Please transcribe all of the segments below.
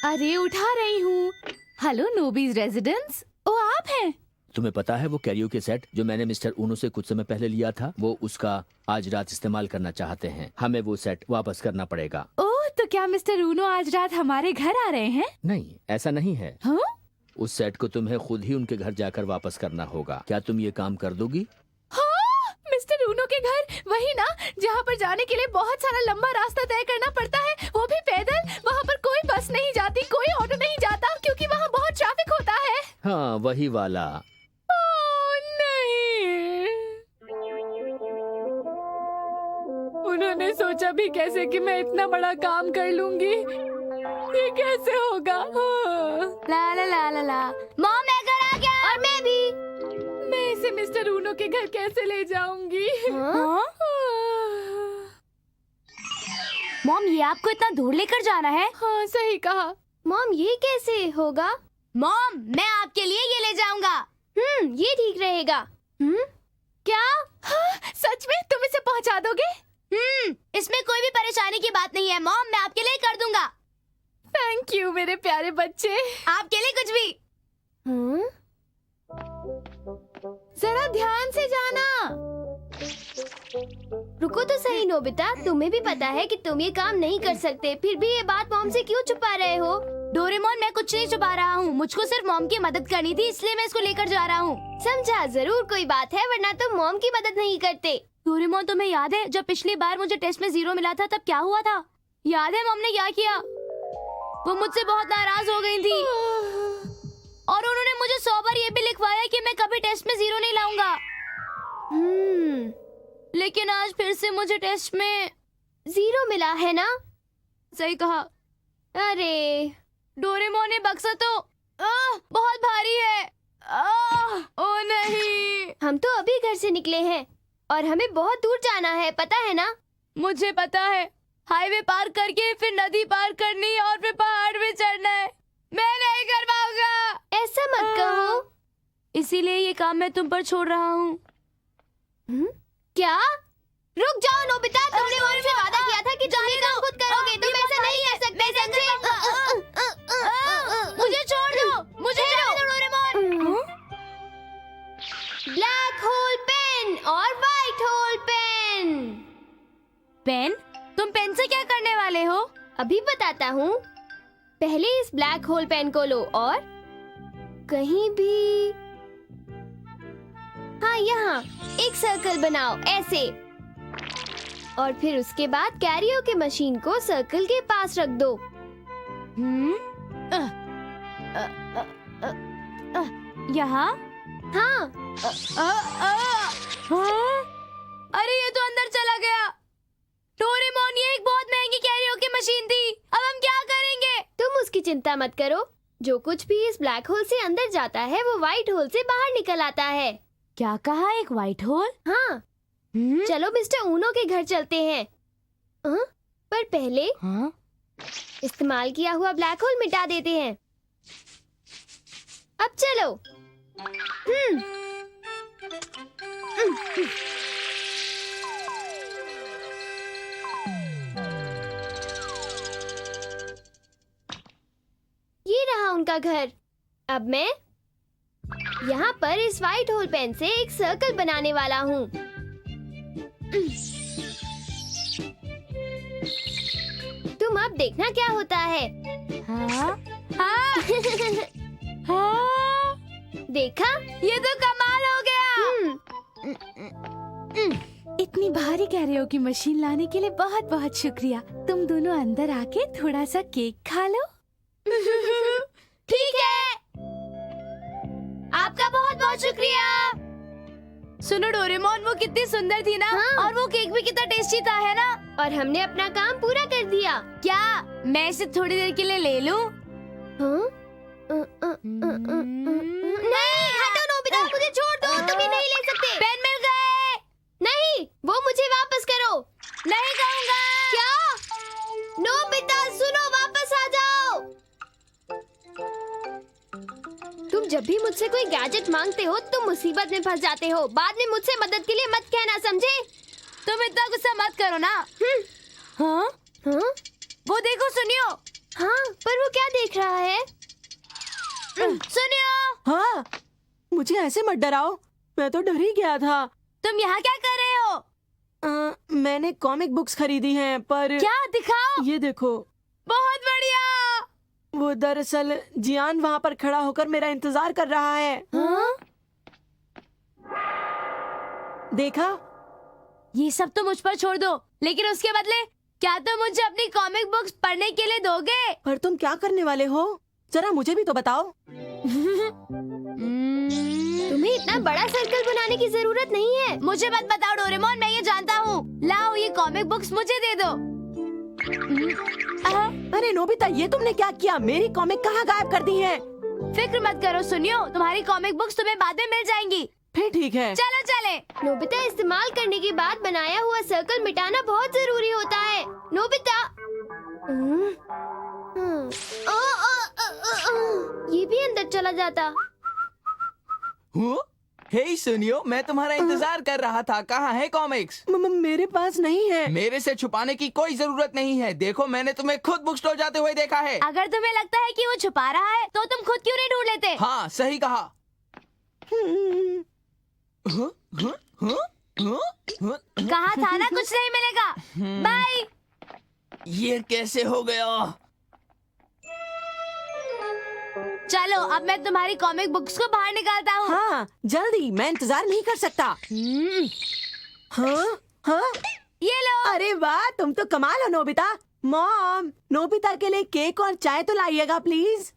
अरे उठा रही हूँ। Hello नोबीज residence. ओ आप हैं? तुम्हें पता है वो कैरियोके सेट जो मैंने मिस्टर ऊनो से कुछ समय पहले लिया था, वो उसका आज रात इस्तेमाल करना चाहते हैं। हमें वो सेट वापस करना पड़ेगा। ओह, तो क्या मिस्टर ऊनो आज रात हमारे घर आ रहे हैं? नहीं, ऐसा नहीं है। हाँ? उस सेट को तुम्हें खुद ही उनके घर जाकर वापस करना होगा। क्या तुम ये काम कर दोगी? हाँ, मिस्टर ऊनो के घर, वही ना जहाँ पर जाने के लिए बहुत सारा लंबा रास्ता तय करना पड़ता है, वो भी पैदल। वहाँ पर कोई बस नहीं जाती, कोई ऑटो नहीं जाता, क्योंकि वहाँ बहुत ट्रैफिक होता है। हाँ, वही वाला। उन्होंने सोचा भी कैसे कि मैं इतना बड़ा काम कर लूंगी। ये कैसे होगा? ला ला ला ला ला। मॉम मैं घर आ गया। और मैं भी। मैं इसे मिस्टर ऊनो के घर कैसे ले जाऊंगी? हाँ? मॉम ये आपको इतना दूर लेकर जाना है? हाँ सही कहा। मॉम ये कैसे होगा? मॉम मैं आपके लिए ये ले जाऊंगा। ये ठीक रहेगा। क्या? हाँ, सच में तुम इसे पहुंचा दोगे? इसमें कोई भी परेशानी की बात नहीं है मॉम, मैं आपके लिए कर दूंगा। थैंक यू मेरे प्यारे बच्चे। आपके लिए कुछ भी। जरा ध्यान से जाना। रुको तो सही नोबिता, तुम्हें भी पता है कि तुम ये काम नहीं कर सकते, फिर भी ये बात मॉम से क्यों छुपा रहे हो? डोरेमोन मैं कुछ नहीं छुपा रहा हूँ, मुझको सिर्फ मॉम की मदद करनी थी, इसलिए मैं इसको लेकर जा रहा हूँ। समझा, जरूर कोई बात है, वरना तुम मॉम की मदद नहीं करते। डोरेमोन तुम्हें याद है जब पिछली बार मुझे टेस्ट में 0 मिला था तब क्या हुआ था? याद है मॉम ने क्या किया? वो मुझसे बहुत नाराज हो गई थी और उन्होंने मुझे 100 बार ये भी लिखवाया कि मैं कभी टेस्ट में 0 नहीं लाऊंगा। लेकिन आज फिर से मुझे टेस्ट में 0 मिला है ना? सही कहा। अरे डोरेमोन ने बक्सा तो बहुत भारी है। ओ नहीं, हम तो अभी घर से निकले हैं और हमें बहुत दूर जाना है, पता है ना? मुझे पता है, हाईवे पार करके फिर नदी पार करनी और फिर पहाड़ में चढ़ना है। मैं नहीं कर पाऊंगा। ऐसा मत कहो, इसीलिए ये काम मैं तुम पर छोड़ रहा हूँ। क्या? रुक जाओ नोबिता, तुमने मुझसे वादा किया था कि तुम ये काम खुद करोगे, तुम ऐसा नहीं कर सकते, समझे? मुझे छोड़ दो, मुझे छोड़ दो डोरेमोन। ब्लैक होल पेन और व्हाइट होल पेन। पेन? तुम पेन से क्या करने वाले हो? अभी बताता हूँ। पहले इस ब्लैक होल पेन को लो और कहीं भी, हाँ यहाँ एक सर्कल बनाओ ऐसे, और फिर उसके बाद कैरियोके मशीन को सर्कल के पास रख दो। यहाँ? हाँ। अरे ये तो अंदर चला गया। डोरेमोन ये एक बहुत महंगी कैरियोके मशीन थी, अब हम क्या करेंगे? तुम उसकी चिंता मत करो, जो कुछ भी इस ब्लैक होल से अंदर जाता है वो व्हाइट होल से बाहर निकल आता है। क्या कहा, एक व्हाइट होल? हाँ। चलो मिस्टर ऊनो के घर चलते हैं। पर पहले इस्तेमाल किया हुआ ब्लैक होल मिटा देते हैं। अब चलो। ये रहा उनका घर। अब मैं यहाँ पर इस व्हाइट होल पेन से एक सर्कल बनाने वाला हूँ। तुम अब देखना क्या होता है। हाँ? हाँ? हाँ? देखा, ये तो कमाल हो गया। इतनी भारी कैरियोके मशीन लाने के लिए बहुत बहुत शुक्रिया। तुम दोनों अंदर आके थोड़ा सा केक खा लो। ठीक है, आपका बहुत बहुत शुक्रिया। सुनो डोरेमोन, वो कितनी सुंदर थी ना? हाँ। और वो केक भी कितना टेस्टी था, है ना? और हमने अपना काम पूरा कर दिया। क्या मैं इसे थोड़ी देर के लिए ले लूं? नहीं, हटो नोबिता, मुझे छोड़ दो, तुम ये नहीं ले सकते। पेन मिल गए। नहीं, वो मुझे वापस करो। नहीं कहूँगा। क्या? नोबिता सुनो, वापस आ जाओ। तुम जब भी मुझसे कोई गैजेट मांगते हो तुम मुसीबत में फंस जाते हो। बाद में मुझसे मदद के लिए मत कहना, समझे? तुम इतना गुस्सा मत करो ना। हाँ? हाँ? वो देखो, सुनियो। हाँ, पर वो क्या देख रहा है? सुनियो, हाँ, मुझे ऐसे मत डराओ, मैं तो डर ही गया था। तुम यहाँ क्या कर रहे हो? मैंने कॉमिक बुक्स खरीदी हैं, पर क्या दिखाओ? ये देखो, बहुत बढ़िया। वो दरअसल जियान वहाँ पर खड़ा होकर मेरा इंतजार कर रहा है। हाँ? देखा? ये सब तो मुझ पर छोड़ दो, लेकिन उसके बदले क्या तुम मुझे अपनी कॉमिक बुक्स पढ़ने के लिए दोगे? पर तुम क्या करने वाले हो? जरा मुझे भी तो बताओ। तुम्हें इतना बड़ा सर्कल बनाने की जरूरत नहीं है। मुझे मत बताओ डोरेमोन, मैं ये जानता हूँ। लाओ ये कॉमिक बुक्स मुझे दे दो। अरे नोबिता, ये तुमने क्या किया? मेरी कॉमिक कहाँ गायब कर दी है? फिक्र मत करो सुनियो, तुम्हारी कॉमिक बुक्स तुम्हें बाद में मिल जाएंगी। फिर ठीक है। चलो चले। नोबिता, इस्तेमाल करने के बाद बनाया हुआ सर्कल मिटाना बहुत जरूरी होता है। नोबिता, ये भी अंदर चला जाता। हे सुनियो, मैं तुम्हारा इंतजार कर रहा था। कहाँ है कॉमिक्स? मेरे पास नहीं है। मेरे से छुपाने की कोई जरूरत नहीं है। देखो, मैंने तुम्हें खुद बुक स्टोर जाते हुए देखा है। अगर तुम्हें लगता है कि वो छुपा रहा है, तो तुम खुद क्यों नहीं ढूंढ लेते? हाँ, सही कहा। कहा था ना कुछ नहीं मिलेगा। बाय। ये कैसे हो गया? चलो, अब मैं तुम्हारी कॉमिक बुक्स को बाहर निकालता हूँ। हाँ, जल्दी, मैं इंतजार नहीं कर सकता। हाँ, हाँ। ये लो। अरे वाह, तुम तो कमाल हो नोबिता। मॉम, नोबिता के लिए केक और चाय तो लाइएगा प्लीज।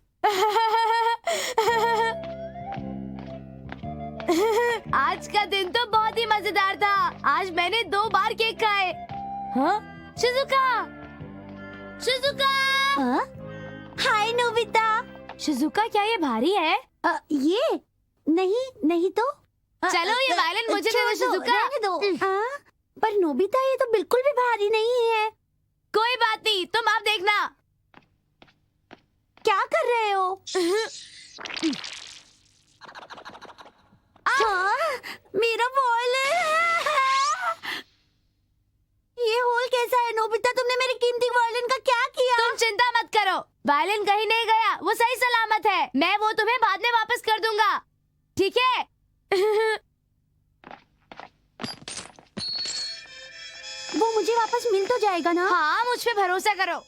आज का दिन तो बहुत ही मजेदार था। आज मैंने 2 बार केक खाए। हाँ? Shizuka, Shizuka. Hi Nobita. Shizuka, क्या ये भारी है? ये नहीं तो। चलो, ये वायलिन मुझे दे दो शिजुका। रहने दो। पर नोबिता, ये तो बिल्कुल भी भारी नहीं है। कोई बात नहीं, तुम आप देखना। क्या कर रहे हो? मेरा वायलिन। ये होल कैसा है नोबिता? तुमने मेरे कीमती वायलिन का क्या किया? तुम चिंता मत करो, वायलिन कहीं नहीं गया, वो सही सलामत है। मैं वो तुम्हें बाद में वापस कर दूंगा, ठीक है? वो मुझे वापस मिल तो जाएगा ना? हाँ, मुझ पे भरोसा करो।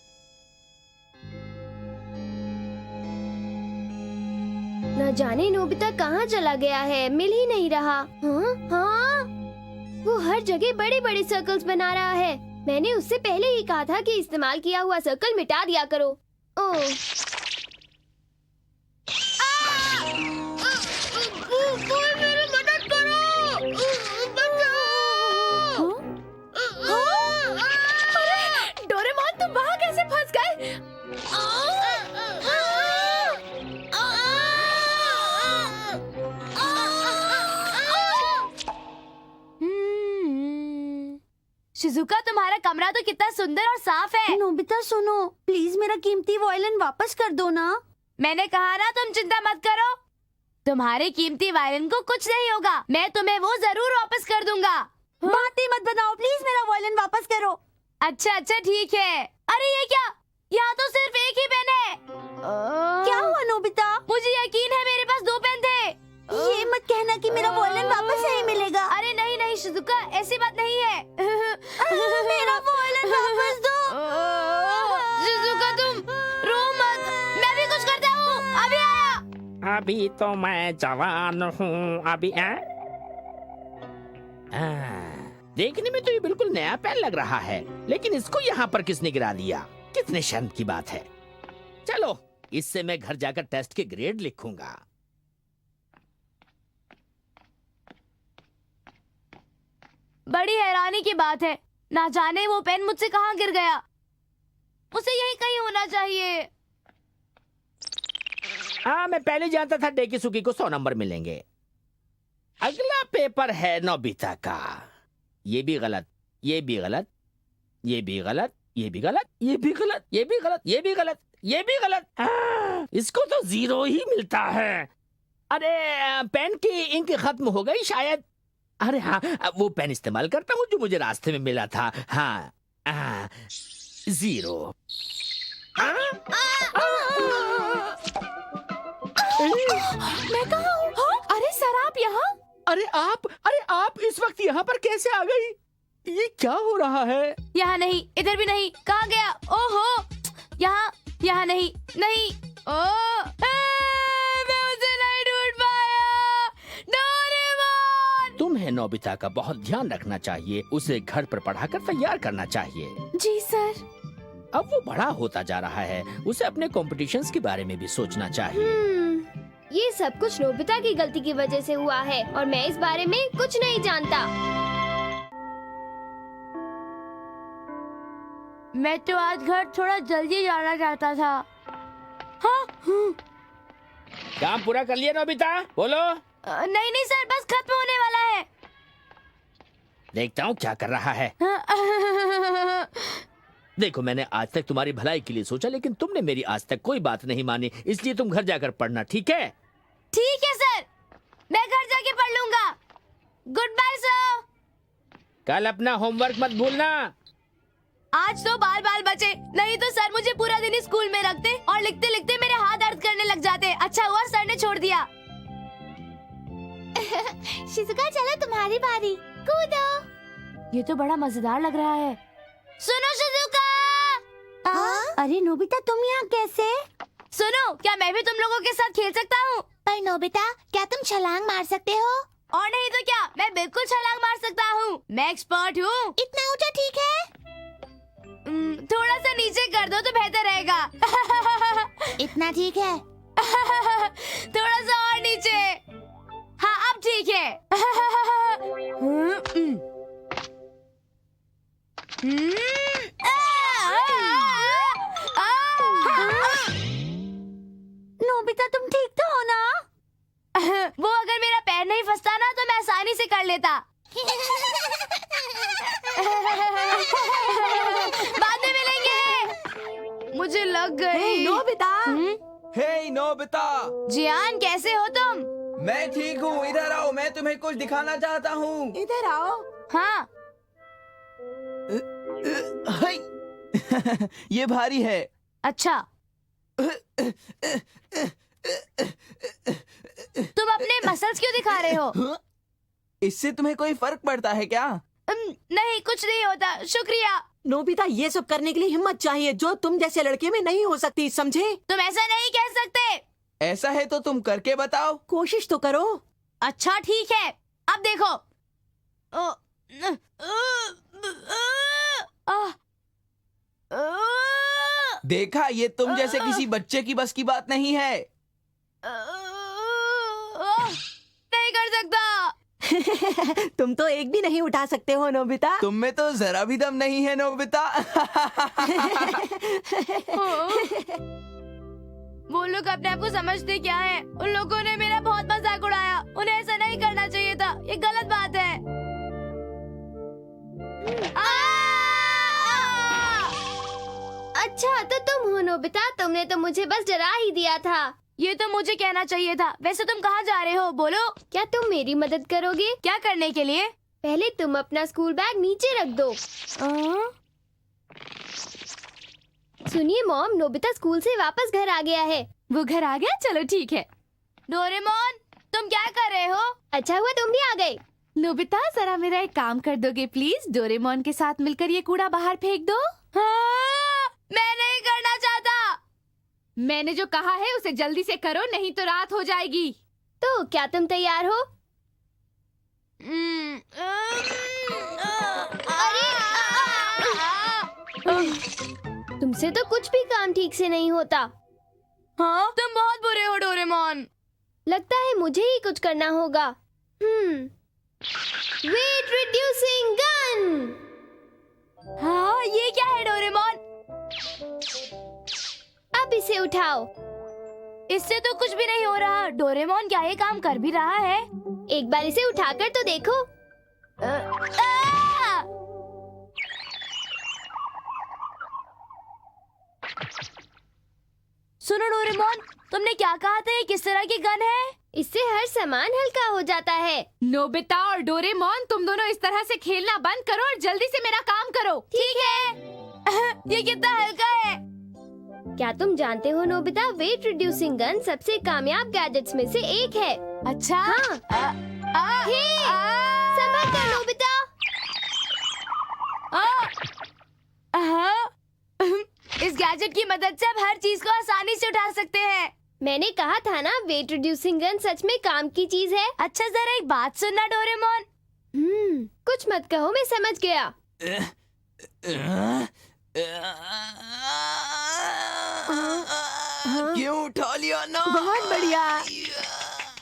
न जाने नोबिता कहाँ चला गया है, मिल ही नहीं रहा। हाँ? हाँ? वो हर जगह बड़े बड़े सर्कल्स बना रहा है। मैंने उससे पहले ही कहा था कि इस्तेमाल किया हुआ सर्कल मिटा दिया करो। ओह, कोई मेरी मदद करो। अरे डोरेमोन, तुम वहाँ कैसे फंस गए? शिजुका, तुम्हारा कमरा तो कितना सुंदर और साफ है। नोबिता सुनो, प्लीज मेरा कीमती वायलिन वापस कर दो ना। मैंने कहा ना, तुम चिंता मत करो। तुम्हारे कीमती वायलिन को कुछ नहीं होगा। मैं तुम्हें वो जरूर वापस कर दूंगा। बातें मत बनाओ, प्लीज मेरा वायलिन वापस करो। अच्छा अच्छा, ठीक है। अरे ये क्या? यहाँ तो सिर्फ एक ही पेन है। क्या हुआ नोबिता? मुझे यकीन है मेरे पास 2 पेन थे। ये मत कहना कि मेरा वायलिन वापस नहीं मिलेगा। अरे नहीं नहीं शिजुका, ऐसी बात नहीं है। मेरा वायलिन वापस दो। शिजुका, तुम रो मत, मैं भी कुछ करता हूँ। अभी आया। अभी तो मैं जवान हूँ। अभी देखने में तो ये बिल्कुल नया पेन लग रहा है, लेकिन इसको यहाँ पर किसने गिरा दिया? कितने शर्म की बात है। चलो, इससे मैं घर जाकर टेस्ट के ग्रेड लिखूंगा। बड़ी हैरानी की बात है, ना जाने वो पेन मुझसे कहाँ गिर गया। उसे यही कहीं होना चाहिए। हाँ, मैं पहले जानता था डेकिसुकी को 100 नंबर मिलेंगे। अगला पेपर है नोबिता का। ये भी गलत, ये भी गलत, ये भी गलत, ये भी गलत, ये भी गलत, ये भी गलत, ये भी गलत, ये भी गलत। इसको तो 0 ही मिलता है। अरे पेन की इंक खत्म हो गई शायद। अरे हाँ, वो पेन इस्तेमाल करता हूँ जो मुझे रास्ते में मिला था। हाँ, 0। मैं कहाँ हूँ? हाँ? अरे सर आप यहाँ? अरे आप इस वक्त यहाँ पर कैसे आ गई? ये क्या हो रहा है? यहाँ नहीं, इधर भी नहीं, कहाँ गया? ओहो, यहाँ नहीं, नहीं। मैं उसे नहीं ढूंढ पाया। डोरेमोन! तुम्हें नोबिता का बहुत ध्यान रखना चाहिए। उसे घर पर पढ़ाकर तैयार करना चाहिए। जी सर। अब वो बड़ा होता जा रहा है, उसे अपने कॉम्पिटिशन्स के बारे में भी सोचना चाहिए। ये सब कुछ नोबिता की गलती की वजह से हुआ है और मैं इस बारे में कुछ नहीं जानता। मैं तो आज घर थोड़ा जल्दी जाना चाहता था। हाँ? काम पूरा कर लिया नोबिता? बोलो। नहीं सर, बस खत्म होने वाला है। देखता हूँ क्या कर रहा है। देखो, मैंने आज तक तुम्हारी भलाई के लिए सोचा, लेकिन तुमने मेरी आज तक कोई बात नहीं मानी, इसलिए तुम घर जाकर पढ़ना, ठीक है? ठीक है सर, मैं घर जाके पढ़ लूंगा। Good bye sir. कल अपना होमवर्क मत भूलना। आज तो बाल बचे, नहीं तो सर मुझे पूरा दिन स्कूल में रखते और लिखते लिखते मेरे हाथ दर्द करने लग जाते। अच्छा हुआ सर ने छोड़ दिया। शिजुका चलो तुम्हारी बारी, कूदो। ये तो बड़ा मजेदार लग रहा है। सुनो शिजुका। अरे नोबिता तुम यहाँ कैसे? सुनो, क्या मैं भी तुम लोगों के साथ खेल सकता हूँ? पर नोबिता क्या तुम छलांग मार सकते हो? और नहीं तो क्या, मैं बिल्कुल छलांग मार सकता हूँ। मैं एक्सपर्ट हूँ। इतना ऊंचा ठीक है? थोड़ा सा नीचे कर दो तो बेहतर रहेगा। इतना ठीक है? थोड़ा सा और नीचे। हाँ अब ठीक है। नोबिता तुम ठीक तो हो ना? वो अगर मेरा पैर नहीं फंसता ना तो मैं आसानी से कर लेता। बाद में मिलेंगे। मुझे लग गई। नोबिता। हे नोबिता, जियान कैसे हो तुम? मैं ठीक हूँ। इधर आओ, मैं तुम्हें कुछ दिखाना चाहता हूँ। इधर आओ। हाँ। हाय। ये भारी है। अच्छा। तुम अपने मसल्स क्यों दिखा रहे हो? इससे तुम्हें कोई फर्क पड़ता है क्या? नहीं, कुछ नहीं होता, शुक्रिया। नोबिता ये सब करने के लिए हिम्मत चाहिए जो तुम जैसे लड़के में नहीं हो सकती, समझे? तुम ऐसा नहीं कह सकते। ऐसा है तो तुम करके बताओ। कोशिश तो करो। अच्छा ठीक है, अब देखो। देखा, ये तुम जैसे किसी बच्चे की बस की बात नहीं है। नहीं कर सकता। तुम तो एक भी नहीं उठा सकते हो नोबिता। तुम में तो जरा भी दम नहीं है नोबिता। वो लोग अपने आप को समझते क्या है? उन लोगों ने मेरा बहुत मजाक उड़ाया। उन्हें ऐसा नहीं करना चाहिए था, ये गलत बात है। अच्छा तो तुम हो नोबिता, तुमने तो मुझे बस डरा ही दिया था। ये तो मुझे कहना चाहिए था। वैसे तुम कहाँ जा रहे हो, बोलो? क्या तुम मेरी मदद करोगे? क्या करने के लिए? पहले तुम अपना स्कूल बैग नीचे रख दो। सुनिए मॉम, नोबिता स्कूल से वापस घर आ गया है। वो घर आ गया? चलो ठीक है। डोरेमोन, तुम क्या कर रहे हो? अच्छा हुआ तुम भी आ गए। नोबिता जरा मेरा एक काम कर दोगे प्लीज? डोरेमोन के साथ मिलकर ये कूड़ा बाहर फेंक दो। हाँ, मैं नहीं करना चाहता। मैंने जो कहा है उसे जल्दी से करो, नहीं तो रात हो जाएगी। तो क्या तुम तैयार हो? तुमसे तो कुछ भी काम ठीक से नहीं होता। हाँ? तुम बहुत बुरे हो डोरेमोन। लगता है मुझे ही कुछ करना होगा। Weight reducing gun. हाँ, ये क्या है डोरेमोन? अब इसे उठाओ। इससे तो कुछ भी नहीं हो रहा। डोरेमोन क्या ये काम कर भी रहा है? एक बार इसे उठाकर तो देखो। सुनो डोरेमोन, तुमने क्या कहा था? ये किस तरह की गन है? इससे हर सामान हल्का हो जाता है। नोबिता और डोरेमोन, तुम दोनों इस तरह से खेलना बंद करो और जल्दी से मेरा काम करो। ठीक है। ये कितना हल्का है। क्या तुम जानते हो नोबिता, वेट रिड्यूसिंग गन सबसे कामयाब गैजेट्स में से एक है। अच्छा। हाँ। हे, संभल कर नोबिता। इस गैजेट की मदद से हम हर चीज को आसानी से उठा सकते हैं। मैंने कहा था ना, वेट रिड्यूसिंग गन सच में काम की चीज है। अच्छा जरा एक बात सुनना डोरेमोन। कुछ मत कहो, मैं समझ गया। क्यों उठा लिया ना? बहुत बढ़िया।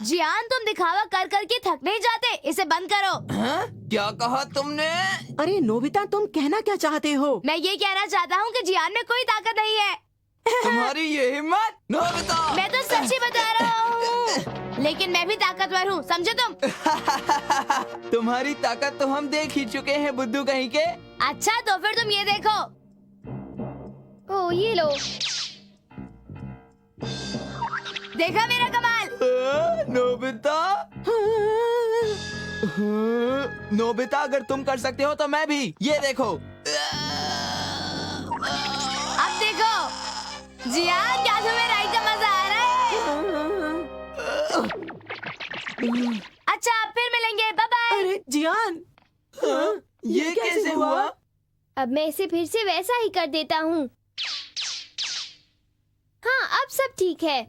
जियान तुम दिखावा कर कर के थक नहीं जाते, इसे बंद करो। हाँ? क्या कहा तुमने? अरे नोबिता, तुम कहना क्या चाहते हो? मैं ये कहना चाहता हूँ कि जियान में कोई ताकत नहीं है। तुम्हारी ये हिम्मत नोबिता। मैं तो सच्ची बता रहा हूँ, लेकिन मैं भी ताकतवर हूँ, समझे तुम? तुम्हारी ताकत तो हम देख ही चुके हैं बुद्धू कहीं के। अच्छा तो फिर तुम ये देखो। ओ ये लो। देखा मेरा कमाल? नोबिता। नोबिता, अगर तुम कर सकते हो तो मैं भी। ये देखो। अब देखो जियान, क्या तुम्हें राइड का मजा आ रहा है? अच्छा अब फिर मिलेंगे, बाय बाय। अरे जियान, ये कैसे हुआ? अब मैं इसे फिर से वैसा ही कर देता हूँ। हाँ, अब सब ठीक है।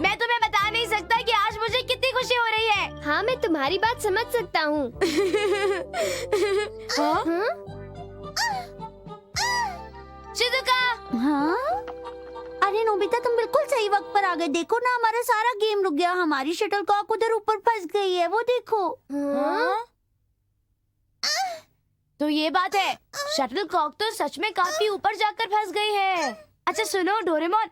मैं तुम्हें बता नहीं सकता कि आज मुझे कितनी खुशी हो रही है। हाँ, मैं तुम्हारी बात समझ सकता हूँ। हाँ? शिजुका। हाँ? अरे नोबिता, तुम बिल्कुल सही वक्त पर आ गए। देखो ना, हमारा सारा गेम रुक गया। हमारी शटलकॉक उधर ऊपर फंस गई है, वो देखो। हाँ? तो ये बात है, शटलकॉक तो सच में काफी ऊपर जाकर फंस गई है। अच्छा सुनो डोरेमोन,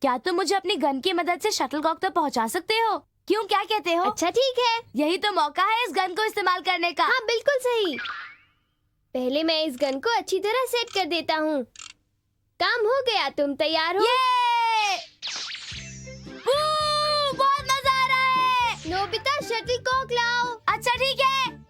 क्या तुम मुझे अपनी गन की मदद से शटलकॉक तक पहुंचा सकते हो? क्यों, क्या कहते हो? अच्छा ठीक है। यही तो मौका है इस गन को इस्तेमाल करने का। हाँ बिल्कुल सही। पहले मैं इस गन को अच्छी तरह सेट कर देता हूँ। काम हो गया, तुम तैयार हो? बहुत मजा आ रहा है। नोबिता, शटलकॉक लाओ। अच्छा ठीक है।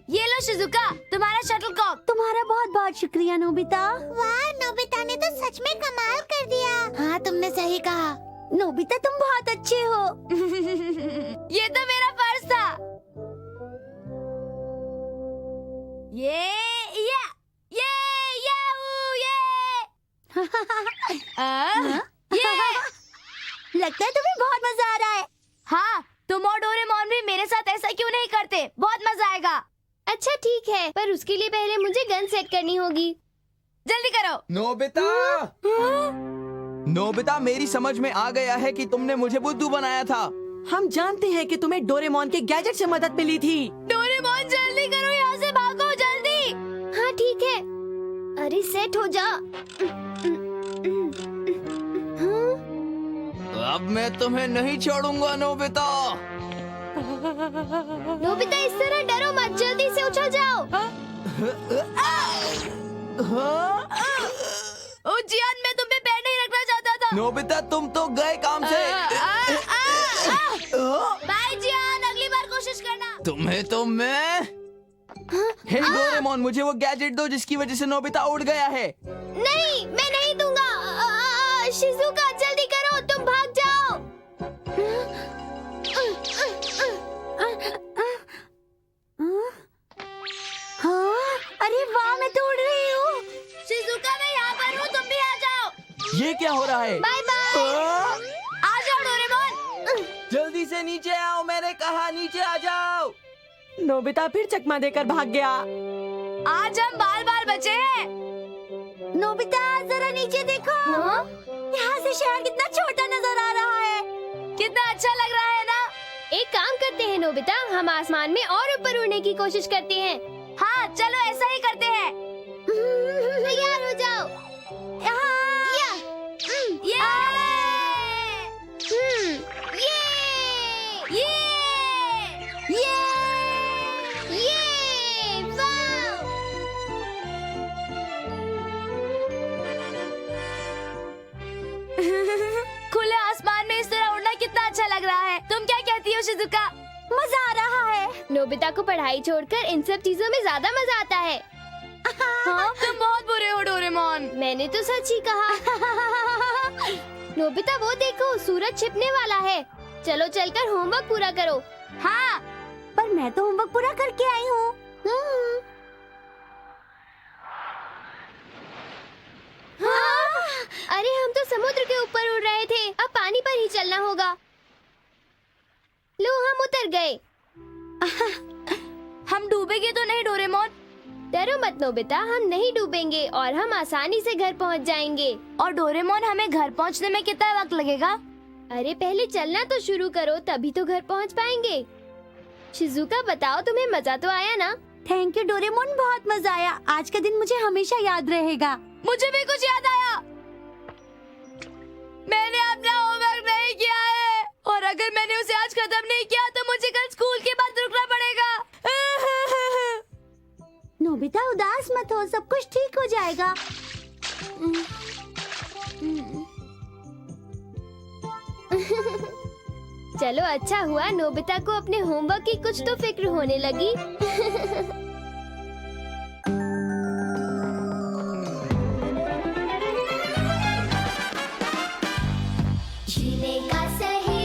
ये लो शिजुका, तुम्हारा शटलकॉक। तुम्हारा बहुत बहुत शुक्रिया नोबिता। वाह, नोबिता ने तो सच में कमाल कर दिया। हाँ तुमने सही कहा। नोबिता, तुम बहुत अच्छे हो। ये तो मेरा फर्ज था। ये लगता है तुम्हें बहुत मजा आ रहा है। हाँ, तुम और डोरेमोन भी मेरे साथ ऐसा क्यों नहीं करते? बहुत मजा आएगा। अच्छा ठीक है, पर उसके लिए पहले मुझे गन सेट करनी होगी। जल्दी करो। नोबिता। नोबिता, मेरी समझ में आ गया है कि तुमने मुझे बुद्धू बनाया था। हम जानते हैं कि तुम्हें डोरेमोन के गैजेट से मदद मिली थी। डोरेमोन जल्दी करो, यहाँ से भागो जल्दी। हाँ ठीक है। अरे सेट हो जा। अब मैं तुम्हें नहीं छोड़ूंगा नोबिता। नोबिता, इस तरह डरो मत, जल्दी से उछल जाओ। ओ जियान, मैं तुम पे पैर नहीं रखना चाहता था। नोबिता, तुम तो गए काम से। बाय जियान, अगली बार कोशिश करना। तुम्हें तो मैं। हे डोरेमोन, मुझे वो गैजेट दो जिसकी वजह से नोबिता उड़ गया है। नहीं, मैं नहीं दूंगा। शिजुका, जल्दी करो, तुम भाग जाओ। हाँ? अरे वाह, मैं तो उड़ रही हूँ। शिजुका, मैं यहाँ पर हूँ, तुम भी आ जाओ। ये क्या हो रहा है? Bye bye. आ जाओ डोरेमोन। जल्दी से नीचे आओ, मैंने कहा नीचे आ जाओ। नोबिता फिर चकमा देकर भाग गया। आज हम बाल बाल बचे हैं। नोबिता, जरा नीचे देखो। यहाँ से शहर कितना छोटा नजर आ रहा है। कितना अच्छा लग रहा है ना? एक काम करते हैं नोबिता, हम आसमान में और ऊपर उड़ने की कोशिश करते हैं। हाँ चलो ऐसा ही करते हैं। तैयार हो जाओ। ये वाह! खुले आसमान में इस तरह उड़ना कितना अच्छा शिजुका? मजा आ रहा है। नोबिता को पढ़ाई छोड़कर इन सब चीजों में ज्यादा मजा आता है। हाँ, तुम बहुत बुरे हो डोरेमोन। मैंने तो सच ही कहा। नोबिता वो देखो, सूरज छिपने वाला है। चलो चलकर होमवर्क पूरा करो। हाँ, पर मैं तो होमवर्क पूरा करके आई हूँ। हाँ। अरे हम तो समुद्र के ऊपर उड़ रहे थे, अब पानी पर ही चलना होगा। लो हम उतर गए। हम डूबेंगे तो नहीं डोरेमोन? डरो मत नोबिता, हम नहीं डूबेंगे और हम आसानी से घर पहुंच जाएंगे। और डोरेमोन, हमें घर पहुंचने में कितना वक्त लगेगा? अरे पहले चलना तो शुरू करो, तभी तो घर पहुंच पाएंगे। शिजुका बताओ, तुम्हें मजा तो आया ना? थैंक यू डोरेमोन, बहुत मजा आया। आज का दिन मुझे हमेशा याद रहेगा। मुझे भी कुछ याद आया। मैंने अपना होमवर्क नहीं किया है, और अगर मैंने उसे आज खत्म नहीं किया तो मुझे कल स्कूल के बाद रुकना पड़ेगा। नोबिता उदास मत हो, सब कुछ ठीक हो जाएगा। चलो अच्छा हुआ, नोबिता को अपने होमवर्क की कुछ तो फिक्र होने लगी। जीने का सही